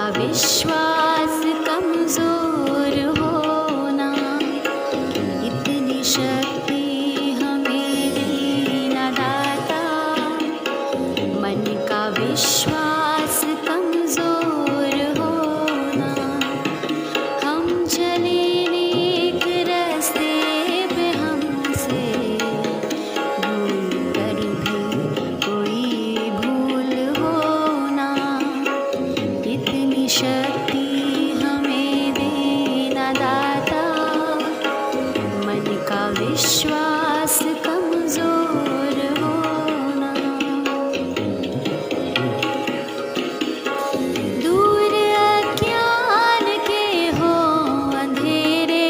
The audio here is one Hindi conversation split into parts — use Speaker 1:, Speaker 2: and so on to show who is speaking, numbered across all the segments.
Speaker 1: विश्वास कमजोर होना, इतनी शक्ति हमें देना दाता। मन का विश्वास कमजोर होना, हम चले नेक रास्ते पे, हमसे भूल कर भी कोई भूल होना, इतनी शक्ति हमें देना दाता। मन का विश्वास कमजोर होना, दूर अज्ञान के हो अंधेरे,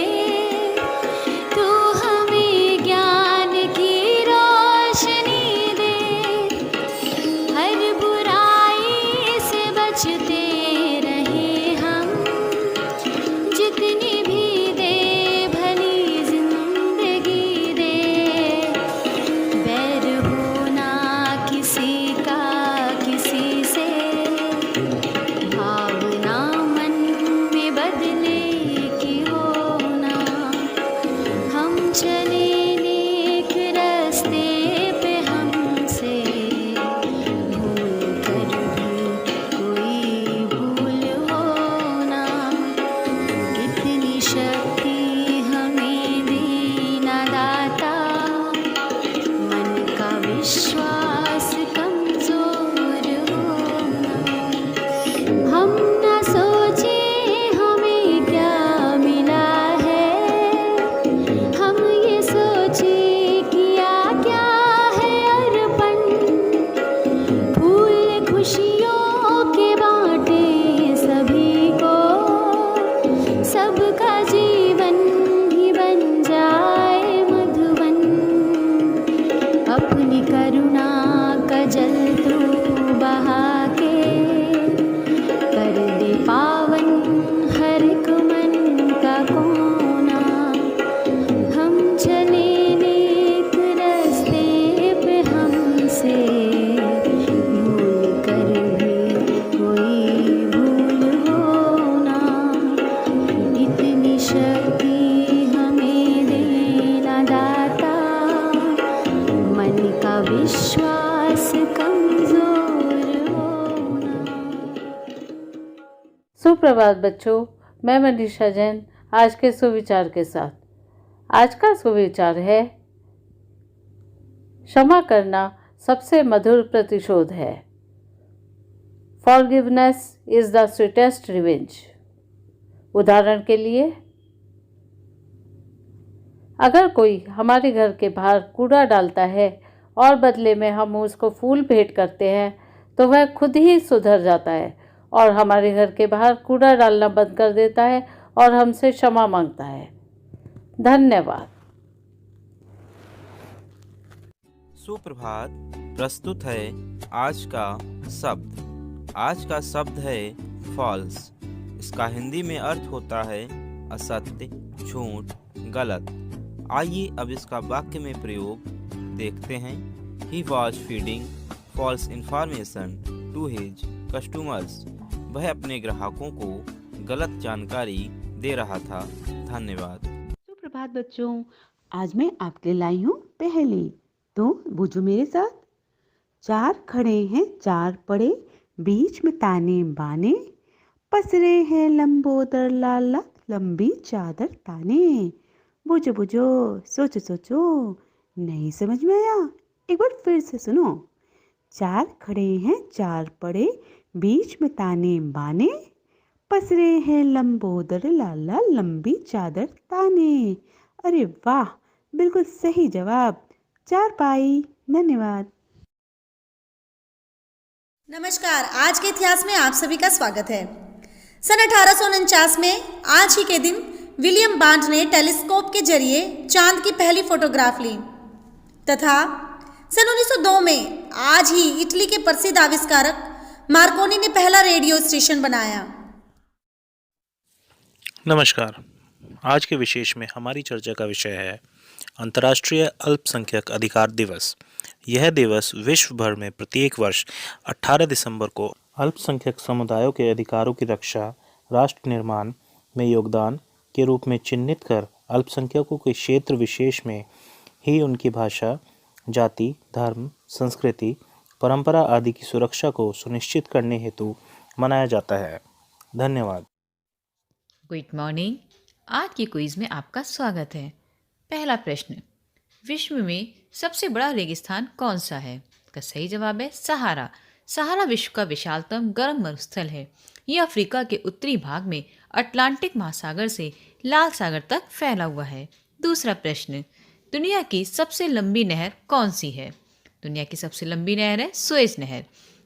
Speaker 1: तू हमें ज्ञान की रोशनी दे। हर बुराई से बचते रहे हम, जितनी भी दे भली जिंदगी दे। बैर होना किसी का किसी से, भावना मन में बदले की होना। हम चले नेक रास्ते पे, हमसे भूल कर भी कोई भूल होना, इतनी शक्ति हमें देना दाता। मन का विश्वास कमजोर होना, हम न सोचे हमें क्या मिला है, हम ये सोचे किया क्या है अर्पण। फूल खुशियों के बांटे सभी को, सबका जीवन ही बन जाए मधुबन। अपनी करुणा का जल तू बहा के, कर दे पावन हर एक मन का कोना। हम चले नेक रास्ते पे, हमसे भूल कर भी कोई भूल होना, इतनी शक्ति हमें देना दाता। मन का विश्वास कमजोर होना।
Speaker 2: सुप्रभात बच्चों, मैं मनीषा जैन आज के सुविचार के साथ। आज का सुविचार है, क्षमा करना सबसे मधुर प्रतिशोध है। Forgiveness is the sweetest revenge. उदाहरण के लिए, अगर कोई हमारे घर के बाहर कूड़ा डालता है और बदले में हम उसको फूल भेंट करते हैं, तो वह खुद ही सुधर जाता है और हमारे घर के बाहर कूड़ा डालना बंद कर देता है और हमसे क्षमा मांगता है। धन्यवाद।
Speaker 3: सुप्रभात प्रस्तुत है आज का शब्द। आज का शब्द है फॉल्स। इसका हिंदी में अर्थ होता है असत्य, झूठ, गलत। आइए अब इसका वाक्य में प्रयोग देखते हैं। He was feeding false information to his customers. वह अपने ग्राहकों को गलत जानकारी दे रहा था। धन्यवाद।
Speaker 4: सुप्रभात बच्चों, आज मैं आपके लिए लाई हूँ पहेली, तो बूझो मेरे साथ। चार खड़े हैं चार पड़े, बीच में ताने बाने, पसरे हैं लंबोदर लाला, लंबी चादर ताने। बूझो बूझो, सोचो सोचो, नहीं समझ में आया? एक बार फिर से सुनो। चार खड़े हैं चार पड़े, बीच में ताने बाने, पसरे हैं लंबोदर लाला, लंबी चादर ताने। अरे वाह, बिल्कुल सही जवाब, चार पाई। धन्यवाद।
Speaker 5: नमस्कार, आज के इतिहास में आप सभी का स्वागत है। सन 1849 में आज ही के दिन विलियम बार्ड ने टेलीस्कोप के जरिए चांद की पहली फोटोग्राफ ली तथा सन 1902 में आज ही इटली के प्रसिद्ध आविष्कारक मार्कोनी ने पहला रेडियो स्टेशन बनाया।
Speaker 6: नमस्कार, आज के विशेष में हमारी चर्चा का विषय है अंतर्राष्ट्रीय अल्पसंख्यक अधिकार दिवस। यह दिवस विश्व भर में प्रत्येक वर्ष 18 दिसंबर को अल्पसंख्यक समुदायों के अधिकारों की रक्षा राष्ट्र निर्माण में योगदान के रूप में चिन्हित कर अल्पसंख्यकों के क्षेत्र विशेष में ही उनकी भाषा, जाति, धर्म, संस्कृति, परंपरा आदि की सुरक्षा को सुनिश्चित करने हेतु मनाया जाता है। धन्यवाद।
Speaker 7: Good morning. आज की क्विज में आपका स्वागत है। पहला प्रश्न, विश्व में सबसे बड़ा रेगिस्तान कौन सा है? इसका सही जवाब है सहारा। सहारा विश्व का विशालतम गर्म मरुस्थल है। यह अफ्रीका के उत्तरी भाग में अटलांटिक महासागर से लाल सागर तक फैला हुआ है। दूसरा प्रश्न, दुनिया की सबसे लंबी नहर कौन सी है? दुनिया की सबसे लंबी नहर है सुएज नहर।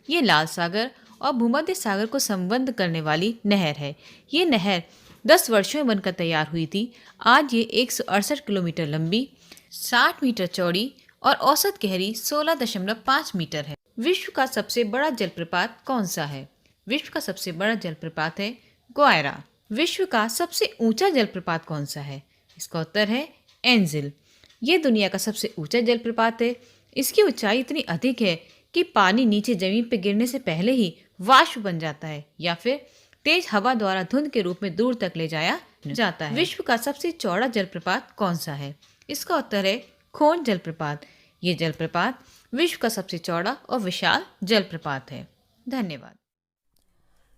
Speaker 7: ये लाल सागर और भूमध्य सागर को संबद्ध करने वाली नहर है। ये नहर 10 वर्षों में बनकर तैयार हुई थी। आज ये 168 किलोमीटर लंबी, 60 मीटर चौड़ी और औसत गहरी 16.5 मीटर है। विश्व का सबसे बड़ा जलप्रपात कौन सा है? विश्व का सबसे बड़ा जलप्रपात है ग्वायरा। विश्व का सबसे ऊंचा जलप्रपात कौन सा है? इसका उत्तर है एंजिल। ये दुनिया का सबसे ऊंचा जलप्रपात है। इसकी ऊंचाई इतनी अधिक है कि पानी नीचे जमीन पर गिरने से पहले ही वाष्प बन जाता है या फिर तेज हवा द्वारा धुंध के रूप में दूर तक ले जाया जाता है। विश्व का सबसे चौड़ा जलप्रपात कौन सा है? इसका उत्तर है खोन जलप्रपात। ये जलप्रपात विश्व का सबसे चौड़ा और विशाल जलप्रपात है। धन्यवाद।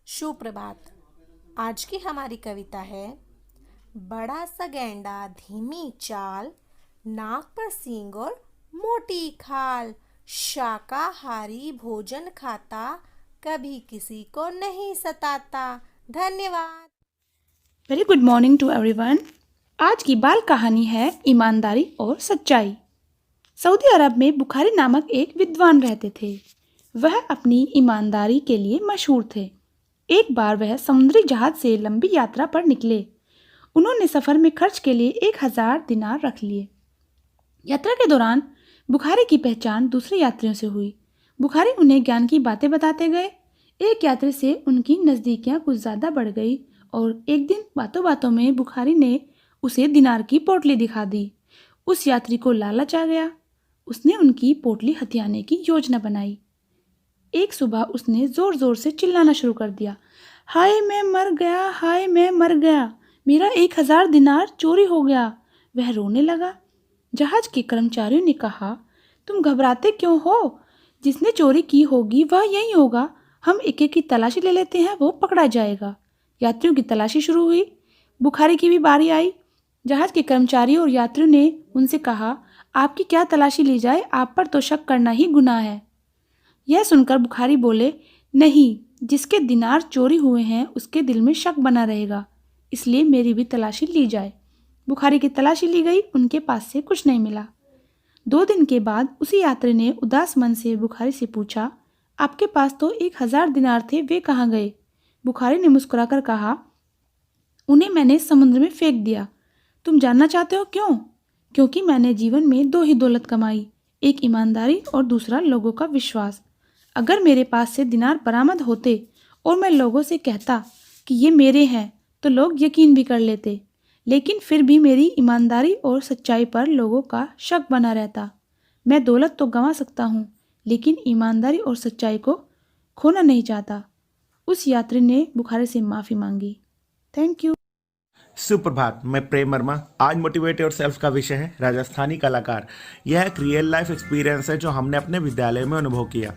Speaker 8: सुप्रभात। आज की हमारी कविता है, बड़ा सा गैंडा धीमी चाल, नाक पर सींग और मोटी खाल, शाकाहारी भोजन खाता, कभी किसी को नहीं सताता। धन्यवाद।
Speaker 9: Very good morning to everyone. आज की बाल कहानी है ईमानदारी और सच्चाई। सऊदी अरब में बुखारी नामक एक विद्वान रहते थे। वह अपनी ईमानदारी के लिए मशहूर थे। एक बार वह समुद्री जहाज से लंबी यात्रा पर निकले। उन्होंने सफ़र में खर्च के लिए 1000 दिनार रख लिए। यात्रा के दौरान बुखारी की पहचान दूसरे यात्रियों से हुई। बुखारी उन्हें ज्ञान की बातें बताते गए। एक यात्री से उनकी नज़दीकियाँ कुछ ज़्यादा बढ़ गई और एक दिन बातों बातों में बुखारी ने उसे दिनार की पोटली दिखा दी। उस यात्री को लालच आ गया। उसने उनकी पोटली हथियाने की योजना बनाई। एक सुबह उसने ज़ोर ज़ोर से चिल्लाना शुरू कर दिया, हाय मैं मर गया, हाय मैं मर गया, मेरा 1000 दिनार चोरी हो गया। वह रोने लगा। जहाज के कर्मचारियों ने कहा, तुम घबराते क्यों हो? जिसने चोरी की होगी वह यही होगा। हम एक एक की तलाशी ले लेते हैं, वो पकड़ा जाएगा। यात्रियों की तलाशी शुरू हुई। बुखारी की भी बारी आई। जहाज के कर्मचारियों और यात्रियों ने उनसे कहा, आपकी क्या तलाशी ली जाए, आप पर तो शक करना ही गुनाह है। यह सुनकर बुखारी बोले, नहीं, जिसके दिनार चोरी हुए हैं उसके दिल में शक बना रहेगा, इसलिए मेरी भी तलाशी ली जाए। बुखारी की तलाशी ली गई। उनके पास से कुछ नहीं मिला। 2 दिन के बाद उसी यात्री ने उदास मन से बुखारी से पूछा, आपके पास तो 1000 दिनार थे, वे कहाँ गए? बुखारी ने मुस्कुराकर कहा, उन्हें मैंने समुद्र में फेंक दिया। तुम जानना चाहते हो क्यों? क्योंकि मैंने जीवन में 2 ही दौलत कमाई, एक ईमानदारी और दूसरा लोगों का विश्वास। अगर मेरे पास से दिनार बरामद होते और मैं लोगों से कहता कि ये मेरे हैं तो लोग यकीन भी कर लेते, लेकिन फिर भी मेरी ईमानदारी और सच्चाई पर लोगों का शक बना रहता। मैं दौलत तो गंवा सकता हूँ, लेकिन ईमानदारी और सच्चाई को खोना नहीं चाहता। उस यात्री ने बुखारी से माफ़ी मांगी। Thank you.
Speaker 10: सुप्रभात, मैं प्रेम वर्मा। आज मोटिवेट योरसेल्फ का विषय है राजस्थानी कलाकार। यह एक रियल लाइफ एक्सपीरियंस है जो हमने अपने विद्यालय में अनुभव किया।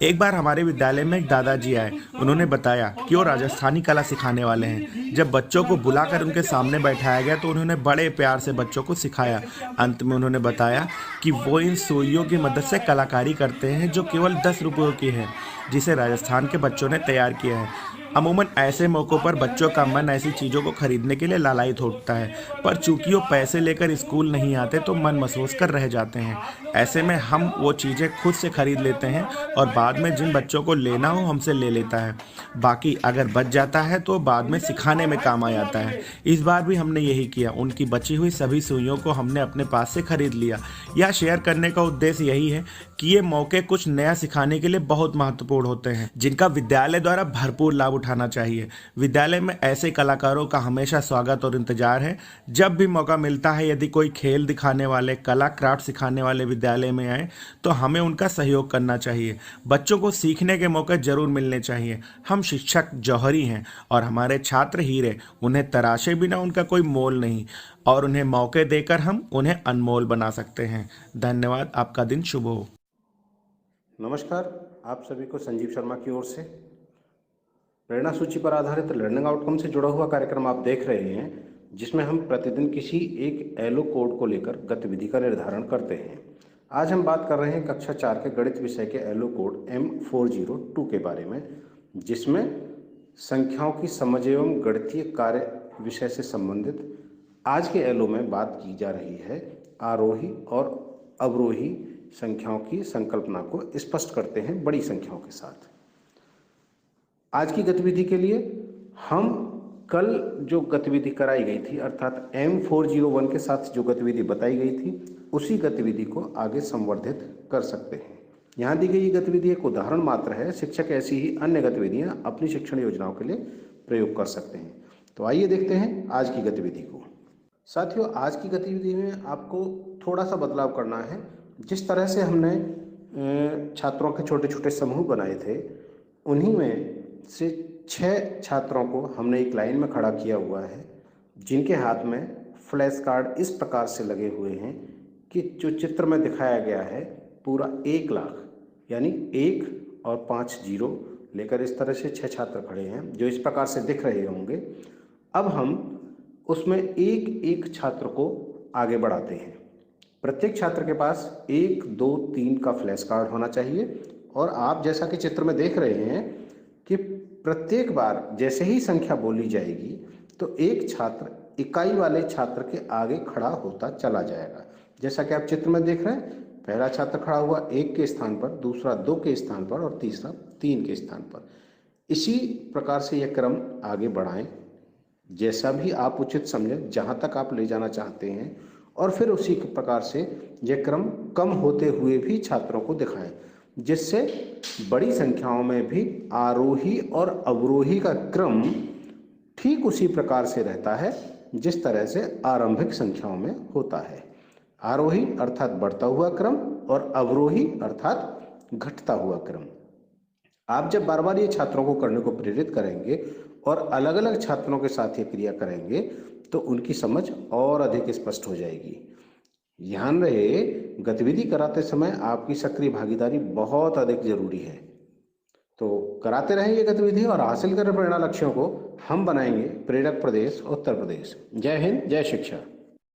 Speaker 10: एक बार हमारे विद्यालय में एक दादाजी आए। उन्होंने बताया कि वो राजस्थानी कला सिखाने वाले हैं। जब बच्चों को बुलाकर उनके सामने बैठाया गया तो उन्होंने बड़े प्यार से बच्चों को सिखाया। अंत में उन्होंने बताया कि वो इन सुइयों की मदद से कलाकारी करते हैं जो केवल 10 रुपयों की है, जिसे राजस्थान के बच्चों ने तैयार किया है। अमूमन ऐसे मौक़ों पर बच्चों का मन ऐसी चीज़ों को खरीदने के लिए लालायित होता है, पर चूंकि वो पैसे लेकर स्कूल नहीं आते तो मन महसूस कर रह जाते हैं। ऐसे में हम वो चीज़ें खुद से खरीद लेते हैं और बाद में जिन बच्चों को लेना हो हमसे ले लेता है। बाकी अगर बच जाता है तो बाद में सिखाने में काम आ जाता है। इस बार भी हमने यही किया। उनकी बची हुई सभी सुइयों को हमने अपने पास से खरीद लिया। यह शेयर करने का उद्देश्य यही है कि ये मौके कुछ नया सिखाने के लिए बहुत महत्वपूर्ण होते हैं, जिनका विद्यालय द्वारा भरपूर लाभ उठाना चाहिए। विद्यालय में ऐसे कलाकारों का हमेशा स्वागत और इंतजार है। जब भी मौका मिलता है, यदि कोई खेल दिखाने वाले, कला क्राफ्ट सिखाने वाले विद्यालय में आए तो हमें उनका सहयोग करना चाहिए। बच्चों को सीखने के मौके जरूर मिलने चाहिए। हम शिक्षक जौहरी हैं और हमारे छात्र हीरे, उन्हें तराशे बिना उनका कोई मोल नहीं, और उन्हें मौके देकर हम उन्हें अनमोल बना सकते हैं। धन्यवाद। आपका दिन शुभ हो।
Speaker 11: नमस्कार, आप सभी को संजीव शर्मा की ओर से प्रेरणा सूची पर आधारित लर्निंग आउटकम से जुड़ा हुआ कार्यक्रम आप देख रहे हैं, जिसमें हम प्रतिदिन किसी एक एलो कोड को लेकर गतिविधि का निर्धारण करते हैं। आज हम बात कर रहे हैं कक्षा 4 के गणित विषय के एलो कोड M402 के बारे में, जिसमें संख्याओं की समझ एवं गणितीय कार्य विषय से संबंधित आज के एलो में बात की जा रही है। आरोही और अवरोही संख्याओं की संकल्पना को स्पष्ट करते हैं बड़ी संख्याओं के साथ। आज की गतिविधि के लिए हम कल जो गतिविधि कराई गई थी, अर्थात M401 के साथ जो गतिविधि बताई गई थी, उसी गतिविधि को आगे संवर्धित कर सकते हैं। यहाँ दी गई गतिविधि एक उदाहरण मात्र है। शिक्षक ऐसी ही अन्य गतिविधियाँ अपनी शिक्षण योजनाओं के लिए प्रयोग कर सकते हैं। तो आइए देखते हैं आज की गतिविधि को। साथियों, आज की गतिविधि में आपको थोड़ा सा बदलाव करना है। जिस तरह से हमने छात्रों के छोटे छोटे समूह बनाए थे, उन्हीं में से 6 छात्रों को हमने एक लाइन में खड़ा किया हुआ है, जिनके हाथ में फ्लैश कार्ड इस प्रकार से लगे हुए हैं कि जो चित्र में दिखाया गया है पूरा 1 लाख, यानी 1 और 5 जीरो लेकर इस तरह से 6 छात्र खड़े हैं जो इस प्रकार से दिख रहे होंगे। अब हम उसमें एक एक छात्र को आगे बढ़ाते हैं। प्रत्येक छात्र के पास 1, 2, 3 का फ्लैश कार्ड होना चाहिए, और आप जैसा कि चित्र में देख रहे हैं कि प्रत्येक बार जैसे ही संख्या बोली जाएगी तो एक छात्र इकाई वाले छात्र के आगे खड़ा होता चला जाएगा। जैसा कि आप चित्र में देख रहे हैं, पहला छात्र खड़ा हुआ 1 के स्थान पर, दूसरा 2 के स्थान पर और तीसरा 3 के स्थान पर। इसी प्रकार से यह क्रम आगे बढ़ाएं, जैसा भी आप उचित समझें, जहाँ तक आप ले जाना चाहते हैं, और फिर उसी प्रकार से यह क्रम कम होते हुए भी छात्रों को दिखाएं, जिससे बड़ी संख्याओं में भी आरोही और अवरोही का क्रम ठीक उसी प्रकार से रहता है जिस तरह से आरंभिक संख्याओं में होता है। आरोही अर्थात बढ़ता हुआ क्रम और अवरोही अर्थात घटता हुआ क्रम। आप जब बार बार ये छात्रों को करने को प्रेरित करेंगे और अलग अलग छात्रों के साथ ये क्रिया करेंगे तो उनकी समझ और अधिक स्पष्ट हो जाएगी। ध्यान रहे, गतिविधि कराते समय आपकी सक्रिय भागीदारी बहुत अधिक जरूरी है। तो कराते रहें ये गतिविधि और हासिल करें प्रेरणा लक्ष्यों को। हम बनाएंगे प्रेरक प्रदेश उत्तर प्रदेश। जय हिंद, जय शिक्षा।